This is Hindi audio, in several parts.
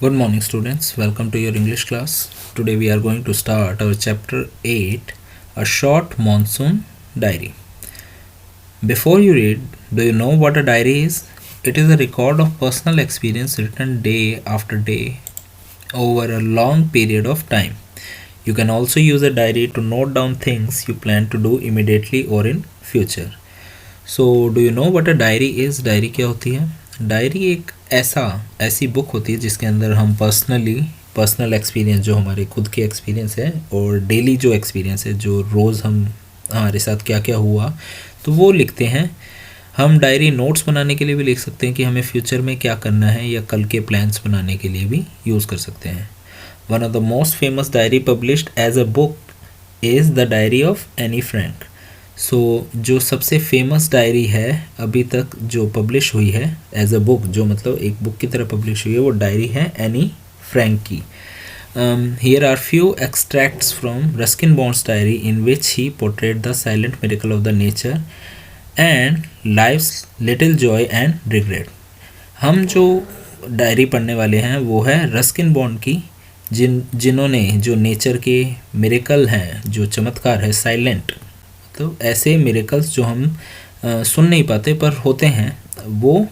Good morning, students. Welcome to your English class. Today we are going to start our chapter 8, A Short Monsoon Diary. Before you read, do you know what a diary is? It is a record of personal experience written day after day over a long period of time. You can also use a diary to note down things you plan to do immediately or in future. So, do you know what a diary is? Diary क्या होती है? डायरी एक ऐसी बुक होती है जिसके अंदर हम पर्सनल एक्सपीरियंस, जो हमारे खुद के एक्सपीरियंस है और डेली जो एक्सपीरियंस है, जो रोज़ हमारे साथ क्या क्या हुआ, तो वो लिखते हैं. हम डायरी नोट्स बनाने के लिए भी लिख सकते हैं कि हमें फ्यूचर में क्या करना है, या कल के प्लान्स बनाने के लिए भी यूज़ कर सकते हैं. One of the most famous diary published as a book is the diary of Anne Frank. So जो सबसे फेमस डायरी है अभी तक जो पब्लिश हुई है एज अ बुक, जो मतलब एक बुक की तरह पब्लिश हुई है, वो डायरी है एनी फ्रैंक की. Here are few extracts from Ruskin Bond's diary in which he portrait the silent miracle of the nature and life's little joy and regret. हम जो डायरी पढ़ने वाले हैं वो है रस्किन बॉन्ड की, जिन्होंने जो नेचर के मिरेकल हैं, जो चमत्कार है, साइलेंट, तो ऐसे मिरेकल्स जो हम सुन नहीं पाते पर होते हैं वो,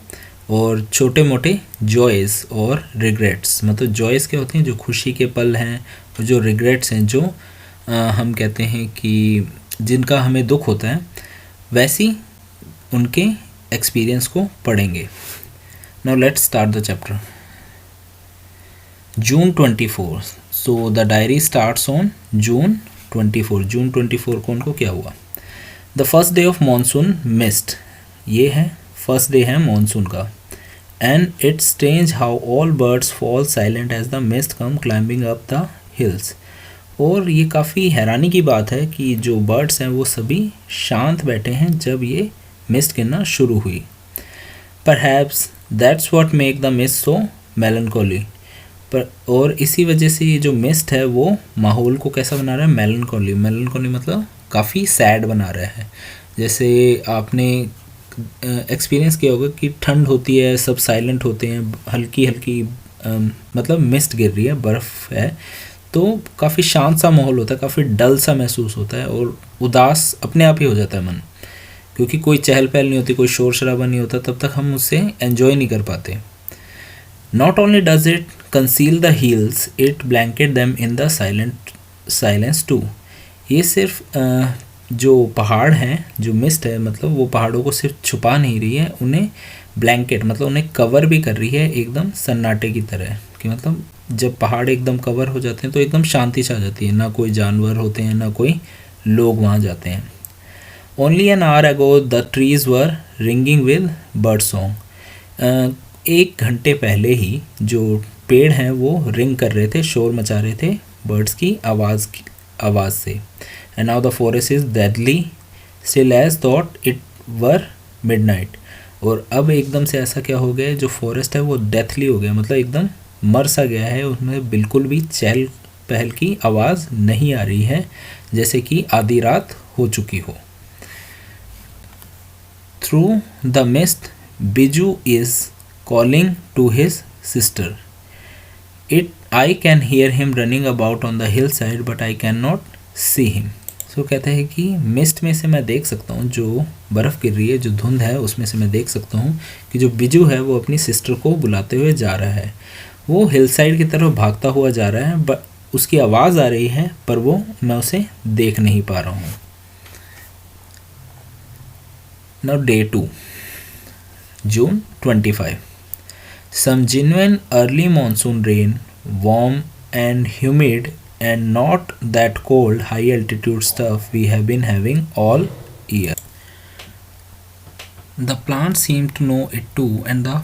और छोटे मोटे जॉयज़ और रिग्रेट्स. मतलब जॉयज़ क्या होते हैं, जो खुशी के पल हैं, और जो रिग्रेट्स हैं, जो हम कहते हैं कि जिनका हमें दुख होता है, वैसी उनके एक्सपीरियंस को पढ़ेंगे. Now let's start the chapter. June 24. So the diary starts on June 24. June 24 को उनको क्या हुआ? The first day of monsoon mist. ये है फर्स्ट डे है मानसून का. And it's strange how all birds fall silent as the mist come climbing up the hills. और ये काफ़ी हैरानी की बात है कि जो बर्ड्स हैं वो सभी शांत बैठे हैं जब ये मिस्ट गिरना शुरू हुई. Perhaps that's what make the mist so melancholy. पर और इसी वजह से ये जो मिस्ट है वो माहौल को कैसा बना रहा है, मेलनकोली. मेलनकोली मतलब काफ़ी सैड बना रहा है. जैसे आपने एक्सपीरियंस किया होगा कि ठंड होती है, सब साइलेंट होते हैं, हल्की हल्की मतलब मिस्ट गिर रही है, बर्फ़ है, तो काफ़ी शांत सा माहौल होता है, काफ़ी डल सा महसूस होता है और उदास अपने आप ही हो जाता है मन, क्योंकि कोई चहल पहल नहीं होती, कोई शोर शराबा नहीं होता, तब तक हम उसे एन्जॉय नहीं कर पाते. Not only does it conceal the hills, it blanket them in the silence too. ये सिर्फ जो पहाड़ हैं, जो मिस्ट है, मतलब वो पहाड़ों को सिर्फ छुपा नहीं रही है, उन्हें ब्लैंकेट मतलब उन्हें कवर भी कर रही है एकदम सन्नाटे की तरह. कि मतलब जब पहाड़ एकदम कवर हो जाते हैं तो एकदम शांति छा जाती है, ना कोई जानवर होते हैं, ना कोई लोग वहाँ जाते हैं. Only an hour ago the trees were ringing with bird song. एक घंटे पहले ही जो पेड़ हैं वो रिंग कर रहे थे, शोर मचा रहे थे बर्ड्स की आवाज़ से. And now the forest is deadly still as thought it were midnight. और अब एकदम से ऐसा क्या हो गया, जो फॉरेस्ट है वो डेथली हो गया, मतलब एकदम मर सा गया है, उसमें बिल्कुल भी चहल पहल की आवाज़ नहीं आ रही है, जैसे कि आधी रात हो चुकी हो. Through the mist Biju is calling to his sister. I can hear him running about on the hillside but I cannot see him. So कहते हैं कि मिस्ट में से मैं देख सकता हूँ, जो बर्फ़ गिर रही है, जो धुंध है, उसमें से मैं देख सकता हूँ कि जो बिजू है वो अपनी सिस्टर को बुलाते हुए जा रहा है. वो हिल साइड की तरफ भागता हुआ जा रहा है, बट उसकी आवाज़ आ रही है पर वो मैं उसे देख नहीं पा रहा हूँ. Now day 2, June 25. Some genuine early monsoon rain, warm and humid and not that cold high altitude stuff we have been having all year. The plants seem to know it too, and the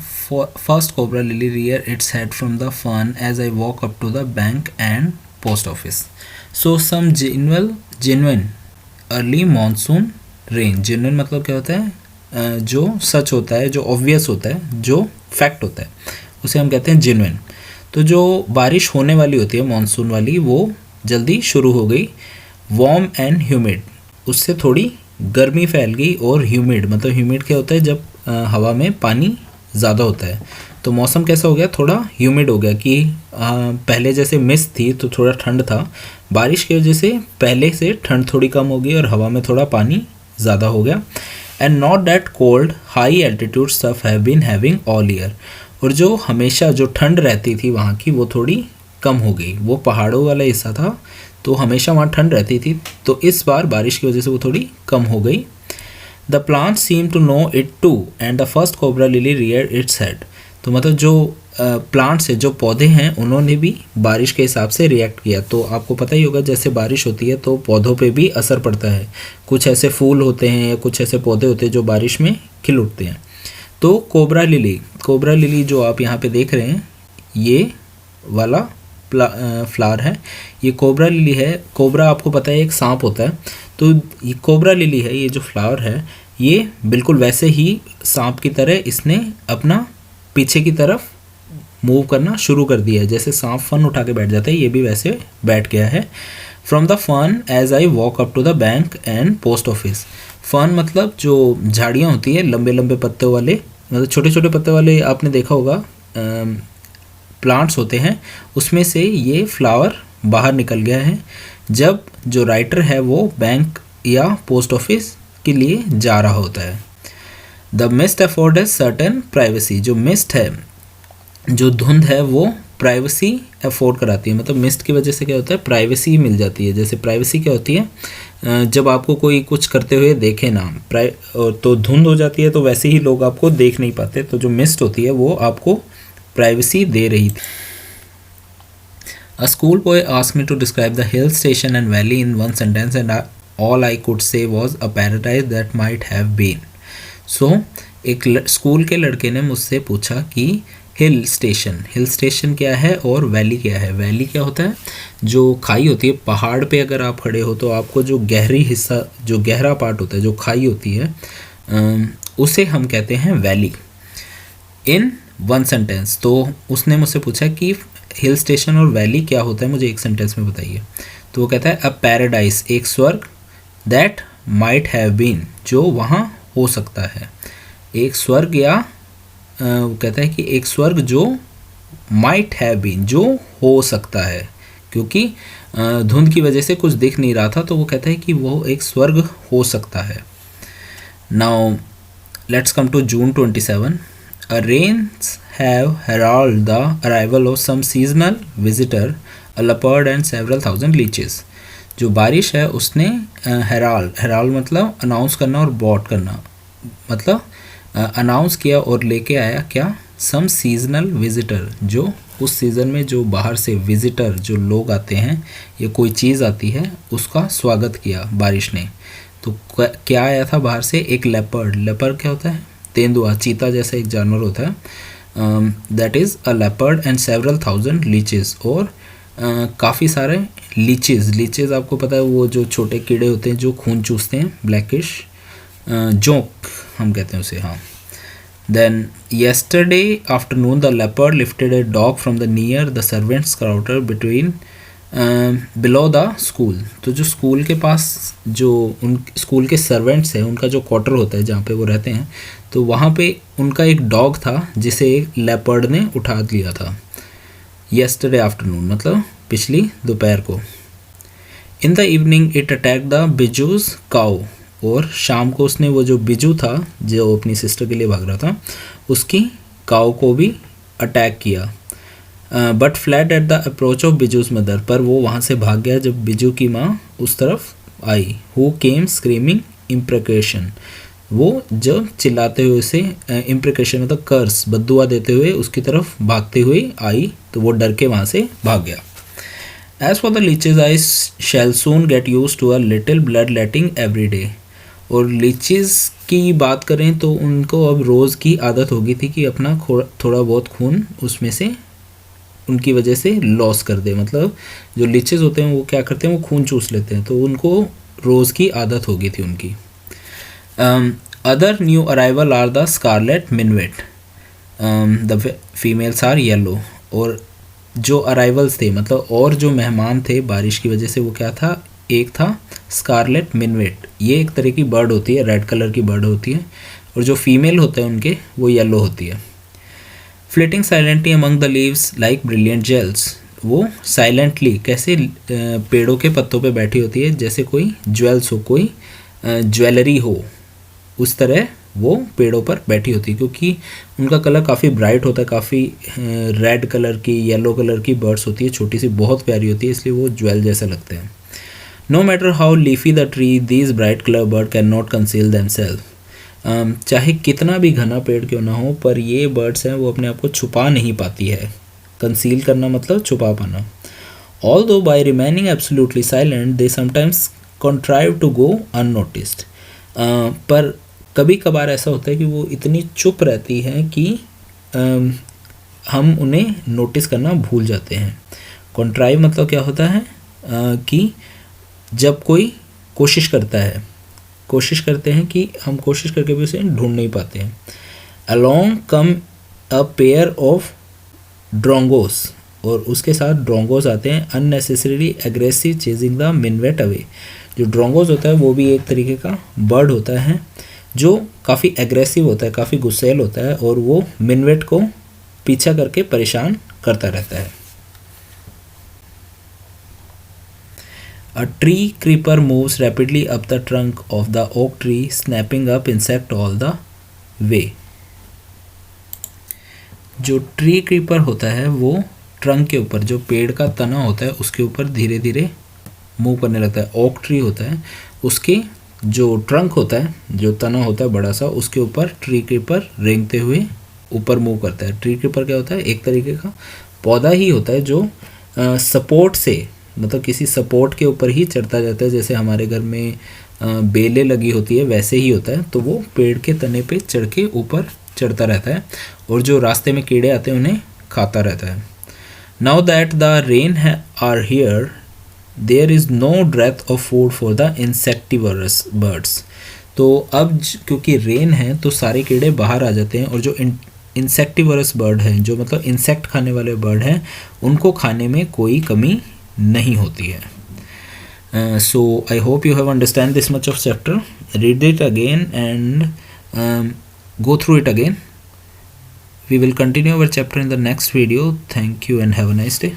first cobra lily rear its head from the fern as I walk up to the bank and post office. So some genuine early monsoon rain. Genuine मतलब क्या होता है, जो सच होता है, जो ऑब्वियस होता है, जो फैक्ट होता है, उसे हम कहते हैं जेन्युइन. तो जो बारिश होने वाली होती है मॉनसून वाली, वो जल्दी शुरू हो गई. वार्म एंड ह्यूमिड, उससे थोड़ी गर्मी फैल गई, और ह्यूमिड मतलब ह्यूमिड क्या होता है, जब हवा में पानी ज़्यादा होता है। तो मौसम कैसा हो गया, थोड़ा ह्यूमिड हो गया कि पहले जैसे मिस्ट थी तो थोड़ा ठंड था, बारिश की वजह से पहले से ठंड थोड़ी कम हो गई और हवा में थोड़ा पानी ज़्यादा हो गया। And not that cold high altitude stuff have been having all year, और जो हमेशा जो ठंड रहती थी वहाँ की वो थोड़ी कम हो गई। वो पहाड़ों वाला हिस्सा था तो हमेशा वहाँ ठंड रहती थी, तो इस बार बारिश की वजह से वो थोड़ी कम हो गई। The plant seem to know it too and the first cobra lily rear its head. तो मतलब जो प्लांट्स है, जो पौधे हैं, उन्होंने भी बारिश के हिसाब से रिएक्ट किया। तो आपको पता ही होगा जैसे बारिश होती है तो पौधों पे भी असर पड़ता है। कुछ ऐसे फूल होते हैं या कुछ ऐसे पौधे होते हैं जो बारिश में खिल उठते हैं। तो कोबरा लिली जो आप यहाँ पे देख रहे हैं, ये वाला फ्लावर है, ये कोबरा लिली है। कोबरा आपको पता है एक सांप होता है, तो ये कोबरा लिली है, ये जो फ्लावर है ये बिल्कुल वैसे ही सांप की तरह इसने अपना पीछे की तरफ मूव करना शुरू कर दिया है। जैसे सांप फन उठा के बैठ जाता है, ये भी वैसे बैठ गया है। From the fern edge I walk up to the bank and post office. Fern मतलब जो झाड़ियाँ होती है लंबे लंबे पत्तों वाले, मतलब छोटे छोटे पत्ते वाले, आपने देखा होगा प्लांट्स होते हैं, उसमें से ये फ्लावर बाहर निकल गया है जब जो राइटर है वो बैंक या पोस्ट ऑफिस के लिए जा रहा होता है। The mist afford certain privacy. जो मिस्ट है, जो धुंध है, वो प्राइवेसी अफोर्ड कराती है। मतलब मिस्ट की वजह से क्या होता है, प्राइवेसी मिल जाती है। जैसे प्राइवेसी क्या होती है, जब आपको कोई कुछ करते हुए देखे ना, तो धुंध हो जाती है, तो वैसे ही लोग आपको देख नहीं पाते। तो जो मिस्ट होती है वो आपको प्राइवेसी दे रही थी। A school boy asked me to describe the hill station and valley in one sentence and all I could say was a paradise that might have been. So एक स्कूल के लड़के ने मुझसे पूछा कि हिल स्टेशन क्या है और वैली क्या है। वैली क्या होता है, जो खाई होती है पहाड़ पे, अगर आप खड़े हो तो आपको जो गहरी हिस्सा, जो गहरा पार्ट होता है, जो खाई होती है, उसे हम कहते हैं वैली। इन वन सेंटेंस, तो उसने मुझसे पूछा कि हिल स्टेशन और वैली क्या होता है, मुझे एक सेंटेंस में बताइए। तो वो कहता है अ पैराडाइज, एक स्वर्ग, दैट माइट हैव बीन, जो वहाँ हो सकता है। एक स्वर्ग, या वो कहता है कि एक स्वर्ग जो माइट हैव बीन, जो हो सकता है, क्योंकि धुंध की वजह से कुछ दिख नहीं रहा था, तो वो कहता है कि वो एक स्वर्ग हो सकता है। Now let's come to June 27। Rains have heralded the arrival of some seasonal visitor, a leopard and several thousand leeches. जो बारिश है उसने हेराल्ड मतलब अनाउंस करना और ब्रॉड करना, मतलब अनाउंस किया और लेके आया क्या, सम सीजनल विजिटर, जो उस सीज़न में जो बाहर से विजिटर, जो लोग आते हैं या कोई चीज़ आती है, उसका स्वागत किया बारिश ने। तो क्या आया था बाहर से, एक लेपर्ड क्या होता है, तेंदुआ, चीता जैसा एक जानवर होता है, that is a leopard and several thousand leches, और काफ़ी सारे लीचेस आपको पता है वो जो छोटे कीड़े होते हैं जो खून चूसते हैं, ब्लैकिश, जोंक हम कहते हैं उसे, हाँ। Then yesterday afternoon the leopard lifted a dog from the near the servants quarter between below the school. तो जो स्कूल के पास जो उन स्कूल के सर्वेंट्स हैं, उनका जो क्वार्टर होता है जहाँ पे वो रहते हैं, तो वहाँ पे उनका एक डॉग था जिसे एक लेपर्ड ने उठा लिया था। येस्टरडे आफ्टरनून मतलब पिछली दोपहर को। In the evening it attack the Biju's cow, और शाम को उसने वो जो बिजू था जो अपनी सिस्टर के लिए भाग रहा था, उसकी काउ को भी अटैक किया। But fled at the approach of Biju's mother, पर वो वहाँ से भाग गया जब बिजू की माँ उस तरफ आई। हु केम स्क्रीमिंग इम्प्रिकेशन, वो जब चिल्लाते हुए उसे, इम्प्रिकेशन मतलब कर्स, बद्दुआ देते हुए उसकी तरफ भागते हुए आई, तो वो डर के वहाँ से भाग गया। As for the leeches I shall soon get used to a little blood letting every day. और लीचीज़ की बात करें तो उनको अब रोज़ की आदत होगी थी कि अपना थोड़ा बहुत खून उसमें से उनकी वजह से लॉस कर दे। मतलब जो लीचेस होते हैं वो क्या करते हैं, वो खून चूस लेते हैं, तो उनको रोज़ की आदत हो गई थी उनकी। Other new arrival are the scarlet minivet, the females are yellow. और जो अराइवल्स थे, मतलब और जो मेहमान थे बारिश की वजह से, वो क्या था, एक था स्कारलेट मिनवेट। ये एक तरह की बर्ड होती है, रेड कलर की बर्ड होती है, और जो फीमेल होते हैं उनके वो येलो होती है। Flitting silently among the leaves like brilliant jewels, वो साइलेंटली कैसे पेड़ों के पत्तों पे बैठी होती है जैसे कोई ज्वेल्स हो, कोई ज्वेलरी हो, उस तरह वो पेड़ों पर बैठी होती है, क्योंकि उनका कलर काफ़ी ब्राइट होता है, काफ़ी रेड कलर की, येलो कलर की बर्ड्स होती है, छोटी सी बहुत प्यारी होती है, इसलिए वो ज्वेल जैसे लगते हैं। No matter how leafy the tree these bright colour bird can not conceal themselves, चाहे कितना भी घना पेड़ क्यों ना हो, पर ये बर्ड्स हैं वो अपने आप को छुपा नहीं पाती है। कंसील करना मतलब छुपा पाना। Although by remaining absolutely silent they sometimes contrive to go unnoticed, पर कभी कभार ऐसा होता है कि वो इतनी चुप रहती हैं कि हम उन्हें नोटिस करना भूल जाते हैं। कंट्राइव मतलब क्या होता है कि जब कोई कोशिश करता है, कोशिश करते हैं कि हम कोशिश करके भी उसे ढूंढ नहीं पाते हैं। Along come a pair of drongos, और उसके साथ ड्रोंगोस आते हैं। Unnecessarily aggressive chasing the minivet away, जो ड्रोंगोस होता है वो भी एक तरीके का बर्ड होता है जो काफ़ी एग्रेसिव होता है, काफ़ी गुस्सैल होता है, और वो मिनवेट को पीछा करके परेशान करता रहता है। A tree creeper moves rapidly up the trunk of the oak tree, snapping up insect all the way. जो ट्री क्रीपर होता है वो ट्रंक के ऊपर, जो पेड़ का तना होता है उसके ऊपर धीरे धीरे मूव करने लगता है। ओक ट्री होता है, उसके जो ट्रंक होता है, जो तना होता है बड़ा सा, उसके ऊपर ट्री क्रीपर रेंगते हुए ऊपर मूव करता है। ट्री क्रीपर क्या होता है? एक तरीके का पौधा ही होता है जो सपोर्ट से, मतलब किसी सपोर्ट के ऊपर ही चढ़ता जाता है। जैसे हमारे घर में बेलें लगी होती है वैसे ही होता है, तो वो पेड़ के तने पे चढ़ के ऊपर चढ़ता रहता है और जो रास्ते में कीड़े आते हैं उन्हें खाता रहता है। Now that the rain are here there is no death of food for the insectivorous birds. तो अब क्योंकि रेन है तो सारे कीड़े बाहर आ जाते हैं, और जो इंसेक्टिवरस बर्ड हैं, जो मतलब इंसेक्ट खाने वाले बर्ड हैं, उनको खाने में कोई कमी नहीं होती है। So I hope you have understand this much of chapter. Read it again and go through it again. We will continue our chapter in the next video. Thank you and have a nice day.